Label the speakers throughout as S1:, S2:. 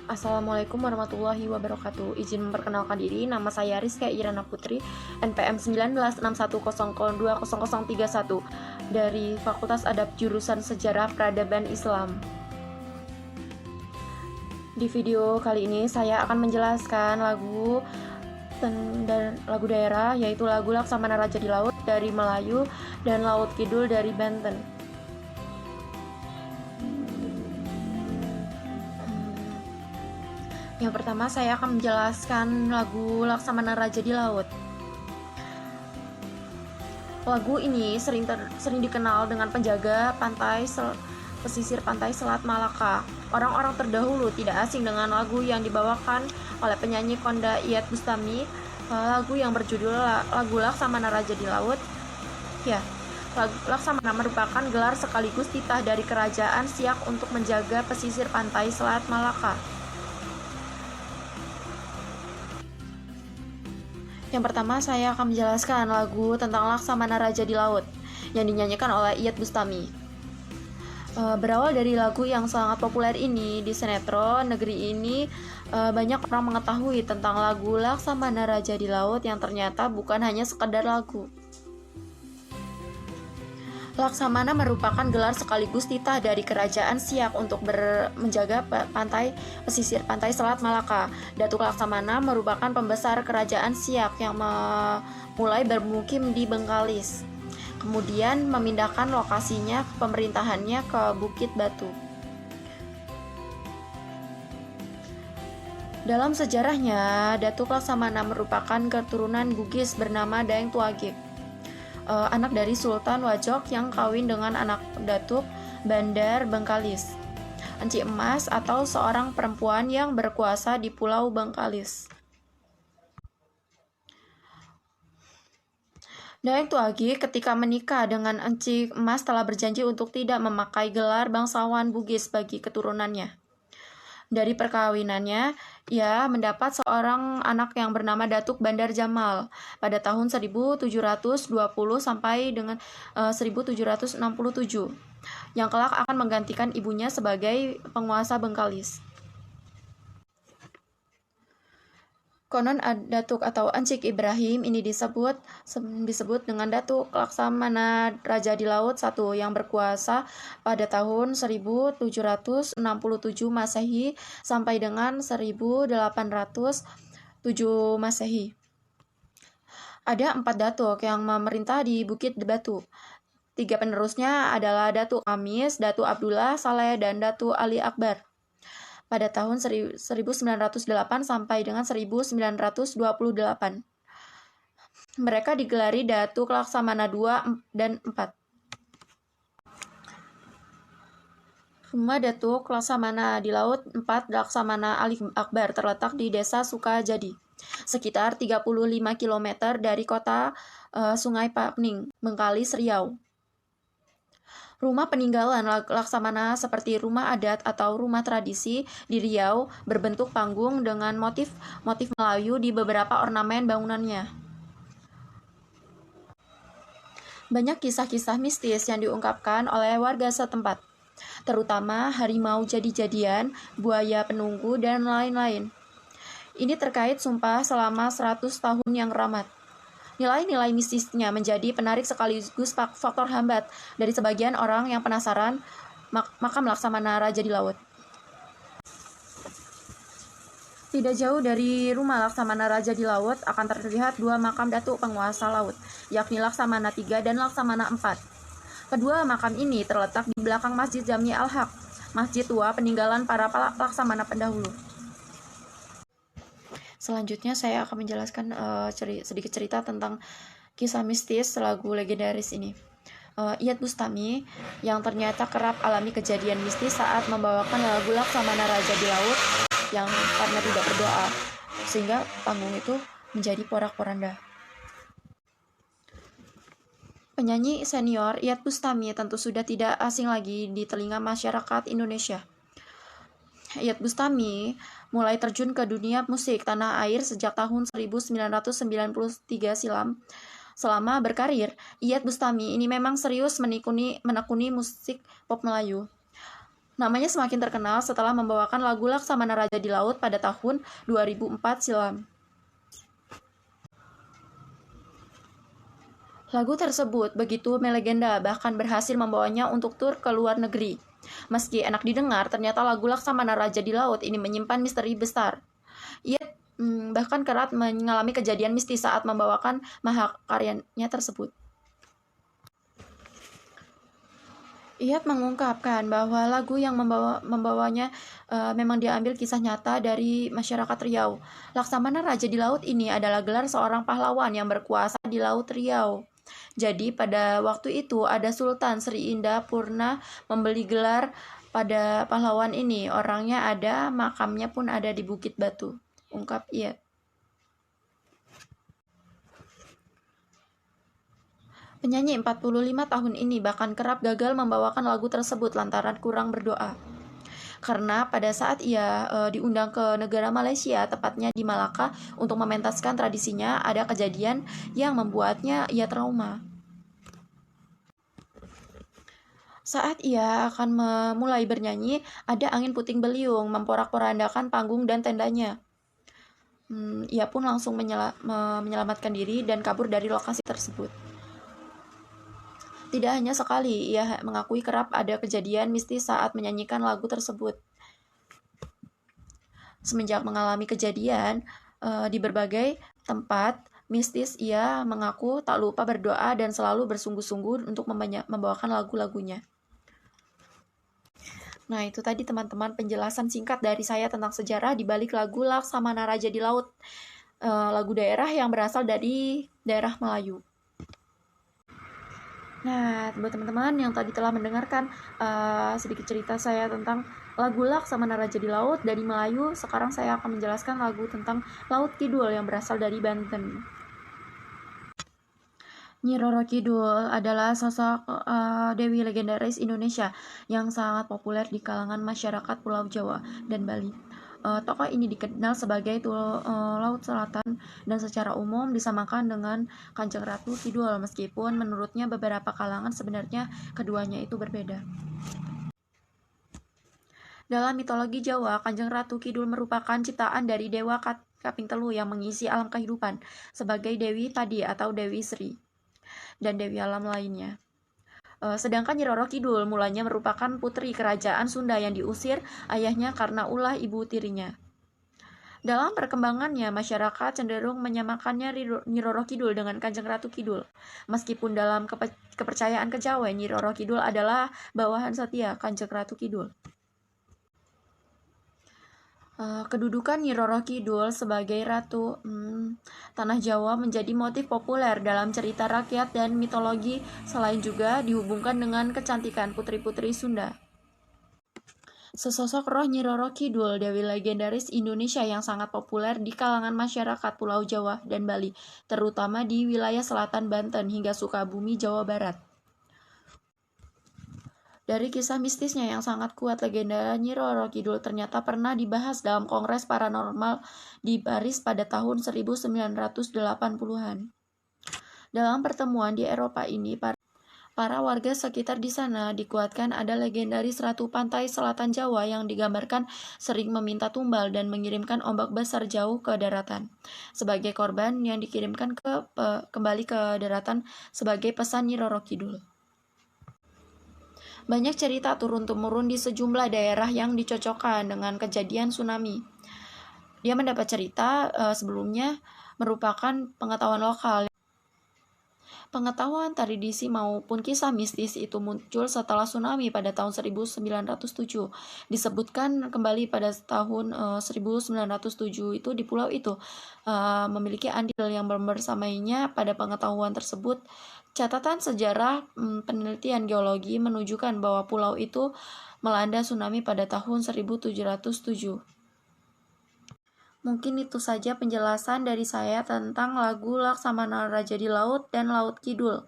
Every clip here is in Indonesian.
S1: Assalamualaikum warahmatullahi wabarakatuh. Izin memperkenalkan diri, nama saya Rizka Irana Putri, NPM 1961020031 dari Fakultas Adab Jurusan Sejarah Peradaban Islam. Di video kali ini saya akan menjelaskan lagu daerah, yaitu lagu Laksamana Raja di Laut dari Melayu dan Laut Kidul dari Banten. Yang pertama saya akan menjelaskan lagu Laksamana Raja di Laut. Lagu ini sering dikenal dengan penjaga pesisir pantai Selat Malaka. Orang-orang terdahulu tidak asing dengan lagu yang dibawakan oleh penyanyi Konda Iyad Bustami, lagu yang berjudul lagu Laksamana Raja di Laut. Lagu Laksamana merupakan gelar sekaligus titah dari Kerajaan Siak untuk menjaga pesisir pantai Selat Malaka. Yang pertama saya akan menjelaskan lagu tentang Laksamana Raja di Laut yang dinyanyikan oleh Iyad Bustami. Berawal dari lagu yang sangat populer ini di sinetron Negeri Ini, banyak orang mengetahui tentang lagu Laksamana Raja di Laut yang ternyata bukan hanya sekedar lagu. Laksamana merupakan gelar sekaligus titah dari Kerajaan Siak untuk menjaga pesisir pantai Selat Malaka. Datuk Laksamana merupakan pembesar Kerajaan Siak yang mulai bermukim di Bengkalis, kemudian memindahkan lokasinya pemerintahannya ke Bukit Batu. Dalam sejarahnya, Datuk Laksamana merupakan keturunan Bugis bernama Daeng Tuagik, anak dari Sultan Wajok yang kawin dengan anak Datuk Bandar Bengkalis, Enci Emas, atau seorang perempuan yang berkuasa di Pulau Bengkalis. Daeng Tuagik ketika menikah dengan Enci Emas telah berjanji untuk tidak memakai gelar bangsawan Bugis bagi keturunannya. Dari perkawinannya, ia mendapat seorang anak yang bernama Datuk Bandar Jamal pada tahun 1720 sampai dengan 1767, yang kelak akan menggantikan ibunya sebagai penguasa Bengkalis. Konon Datuk atau Encik Ibrahim ini disebut dengan Datuk Laksamana Raja di Laut I yang berkuasa pada tahun 1767 Masehi sampai dengan 1807 Masehi. Ada 4 datuk yang memerintah di Bukit Batu. 3 penerusnya adalah Datuk Amis, Datuk Abdullah Saleh, dan Datuk Ali Akbar. Pada tahun 1908 sampai dengan 1928. Mereka digelari Datuk Laksamana II dan IV. Rumah Datuk Laksamana di Laut IV Laksamana Ali Akbar terletak di Desa Sukajadi, sekitar 35 km dari kota Sungai Pening, Bengkalis, Riau. Rumah peninggalan Laksamana seperti rumah adat atau rumah tradisi di Riau berbentuk panggung dengan motif Melayu di beberapa ornamen bangunannya. Banyak kisah-kisah mistis yang diungkapkan oleh warga setempat, terutama harimau jadi-jadian, buaya penunggu, dan lain-lain. Ini terkait sumpah selama 100 tahun yang ramat. Nilai-nilai mistisnya menjadi penarik sekaligus faktor hambat dari sebagian orang yang penasaran makam Laksamana Raja di Laut. Tidak jauh dari rumah Laksamana Raja di Laut akan terlihat 2 makam datuk penguasa laut, yakni Laksamana III dan Laksamana IV. Kedua makam ini terletak di belakang Masjid Jami Al-Haq, masjid tua peninggalan para Laksamana pendahulu. Selanjutnya saya akan menjelaskan sedikit cerita tentang kisah mistis lagu legendaris ini. Iyad Bustami yang ternyata kerap alami kejadian mistis saat membawakan lagu Laksamana Raja di Laut yang karena tidak berdoa, sehingga panggung itu menjadi porak-poranda. Penyanyi senior Iyad Bustami tentu sudah tidak asing lagi di telinga masyarakat Indonesia. Iyad Bustami mulai terjun ke dunia musik tanah air sejak tahun 1993 silam. Selama berkarir, Iyad Bustami ini memang serius menekuni musik pop Melayu. Namanya semakin terkenal setelah membawakan lagu Laksamana Raja di Laut pada tahun 2004 silam. Lagu tersebut begitu melegenda, bahkan berhasil membawanya untuk tur ke luar negeri. Meski enak didengar, ternyata lagu Laksamana Raja di Laut ini menyimpan misteri besar. Ia bahkan kerap mengalami kejadian mistis saat membawakan mahakaryanya tersebut. Iyat mengungkapkan bahwa lagu yang membawanya memang diambil kisah nyata dari masyarakat Riau. Laksamana Raja di Laut ini adalah gelar seorang pahlawan yang berkuasa di Laut Riau. Jadi pada waktu itu ada Sultan Sri Indah Purna membeli gelar pada pahlawan ini. Orangnya ada, makamnya pun ada di Bukit Batu, ungkap Iyat. Penyanyi 45 tahun ini bahkan kerap gagal membawakan lagu tersebut lantaran kurang berdoa. Karena pada saat ia diundang ke negara Malaysia, tepatnya di Malaka, untuk mementaskan tradisinya, ada kejadian yang membuatnya ia trauma. Saat ia akan memulai bernyanyi, ada angin puting beliung memporak-porandakan panggung dan tendanya. Ia pun langsung menyelamatkan diri dan kabur dari lokasi tersebut. Tidak hanya sekali, ia mengakui kerap ada kejadian mistis saat menyanyikan lagu tersebut. Semenjak mengalami kejadian di berbagai tempat mistis, ia mengaku tak lupa berdoa dan selalu bersungguh-sungguh untuk membawakan lagu-lagunya. Nah, itu tadi teman-teman penjelasan singkat dari saya tentang sejarah di balik lagu Laksamana Raja di Laut, lagu daerah yang berasal dari daerah Melayu. Nah, buat teman-teman yang tadi telah mendengarkan sedikit cerita saya tentang lagu Laksamana Raja di Laut dari Melayu, sekarang saya akan menjelaskan lagu tentang Laut Kidul yang berasal dari Banten. Nyi Roro Kidul adalah sosok dewi legendaris Indonesia yang sangat populer di kalangan masyarakat Pulau Jawa dan Bali. Tokoh ini dikenal sebagai Laut Selatan dan secara umum disamakan dengan Kanjeng Ratu Kidul, meskipun menurutnya beberapa kalangan sebenarnya keduanya itu berbeda. Dalam mitologi Jawa, Kanjeng Ratu Kidul merupakan ciptaan dari Dewa Kaping Telu yang mengisi alam kehidupan sebagai Dewi Padi atau Dewi Sri dan Dewi alam lainnya. Sedangkan Nyi Roro Kidul mulanya merupakan putri kerajaan Sunda yang diusir ayahnya karena ulah ibu tirinya. Dalam perkembangannya, masyarakat cenderung menyamakannya Nyi Roro Kidul dengan Kanjeng Ratu Kidul. Meskipun dalam kepercayaan kejawen, Nyi Roro Kidul adalah bawahan setia Kanjeng Ratu Kidul. Kedudukan Nyi Roro Kidul sebagai Ratu Tanah Jawa menjadi motif populer dalam cerita rakyat dan mitologi, selain juga dihubungkan dengan kecantikan putri-putri Sunda. Sesosok roh Nyi Roro Kidul, dewi legendaris Indonesia yang sangat populer di kalangan masyarakat Pulau Jawa dan Bali, terutama di wilayah selatan Banten hingga Sukabumi, Jawa Barat. Dari kisah mistisnya yang sangat kuat, legenda Nyi Roro Kidul ternyata pernah dibahas dalam Kongres Paranormal di Paris pada tahun 1980-an. Dalam pertemuan di Eropa ini, para warga sekitar di sana dikuatkan ada legendaris Ratu Pantai Selatan Jawa yang digambarkan sering meminta tumbal dan mengirimkan ombak besar jauh ke daratan. Sebagai korban yang dikirimkan kembali ke daratan sebagai pesan Nyi Roro Kidul. Banyak cerita turun-temurun di sejumlah daerah yang dicocokkan dengan kejadian tsunami. Dia mendapat cerita sebelumnya merupakan pengetahuan lokal. Pengetahuan tradisi maupun kisah mistis itu muncul setelah tsunami pada tahun 1907. Disebutkan kembali pada tahun 1907 itu di pulau itu memiliki andil yang bersamainya pada pengetahuan tersebut. Catatan sejarah penelitian geologi menunjukkan bahwa pulau itu melanda tsunami pada tahun 1707. Mungkin itu saja penjelasan dari saya tentang lagu Laksamana Raja di Laut dan Laut Kidul.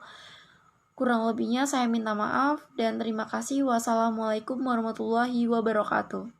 S1: Kurang lebihnya saya minta maaf dan terima kasih. Wassalamualaikum warahmatullahi wabarakatuh.